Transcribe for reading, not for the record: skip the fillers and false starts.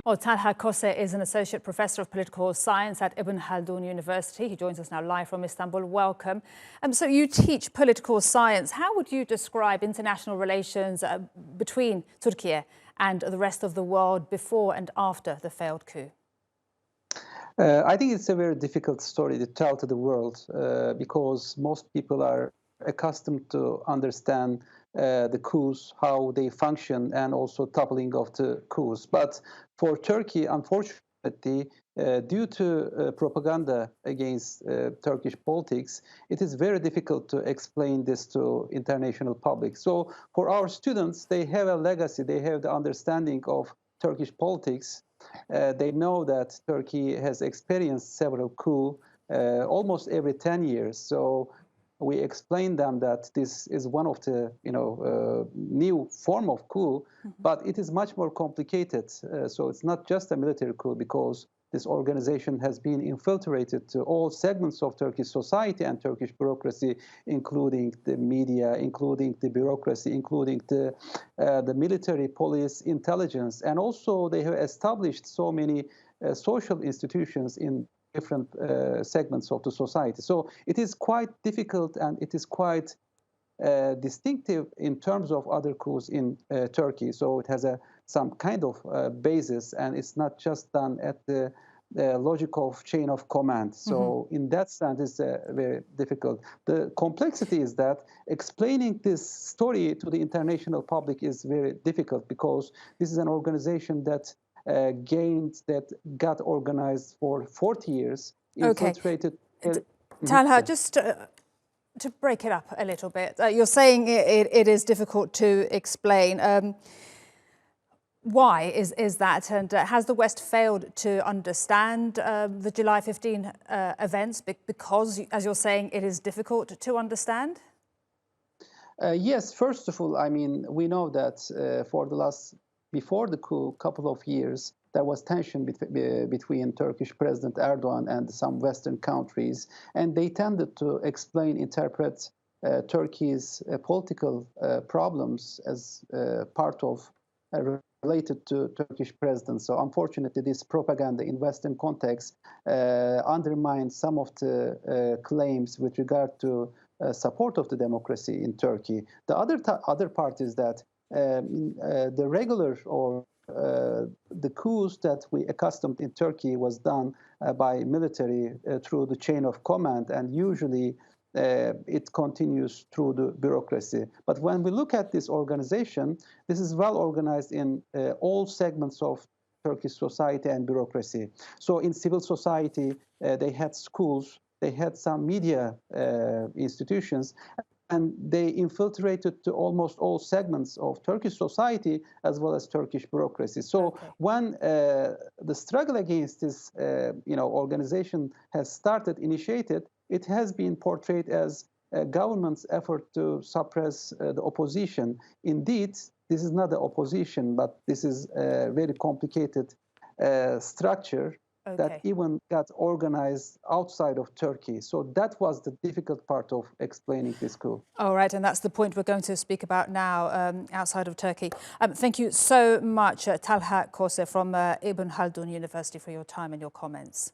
Well, Talha Kose is an associate professor of political science at Ibn Haldun University. He joins us now live from Istanbul. Welcome. So you teach political science. How would you describe international relations between Türkiye and the rest of the world before and after the failed coup? I think it's a very difficult story to tell to the world because most people are accustomed to understand the coups, how they function, and also toppling of the coups. But for Turkey, unfortunately, due to propaganda against Turkish politics, it is very difficult to explain this to international public. So for our students, they have a legacy, they have the understanding of Turkish politics. They know that Turkey has experienced several coups almost every 10 years. So we explain them that this is one of the new form of coup, but it is much more complicated. So it's not just a military coup, because this organization has been infiltrated to all segments of Turkish society and Turkish bureaucracy, including the media, including the bureaucracy, including the military, police, intelligence. And also they have established so many social institutions in different segments of the society. So it is quite difficult, and it is quite distinctive in terms of other coups in Turkey. So it has some kind of basis, and it's not just done at the logic of chain of command. So in that sense, it's very difficult. The complexity is that explaining this story to the international public is very difficult, because this is an organization that got organized for 40 years, infiltrated. Okay. Talha, just to break it up a little bit, you're saying it is difficult to explain. Why is that? And has the West failed to understand the July 15 events because, as you're saying, it is difficult to understand? Yes, first of all, I mean, we know that before the coup, couple of years, there was tension between Turkish President Erdogan and some Western countries, and they tended to interpret Turkey's political problems as part of related to Turkish president. So unfortunately, this propaganda in Western context undermines some of the claims with regard to support of the democracy in Turkey. The other part is that the regular or the coups that we accustomed in Turkey was done by military through the chain of command, and usually it continues through the bureaucracy. But when we look at this organization, this is well organized in all segments of Turkish society and bureaucracy. So in civil society, they had schools, they had some media institutions, and they infiltrated to almost all segments of Turkish society as well as Turkish bureaucracy. So when the struggle against this organization has initiated, it has been portrayed as a government's effort to suppress the opposition. Indeed, this is not the opposition, but this is a very complicated structure that even got organized outside of Turkey. So that was the difficult part of explaining this coup. All right, and that's the point we're going to speak about now, outside of Turkey. Thank you so much, Talha Kose from Ibn Haldun University, for your time and your comments.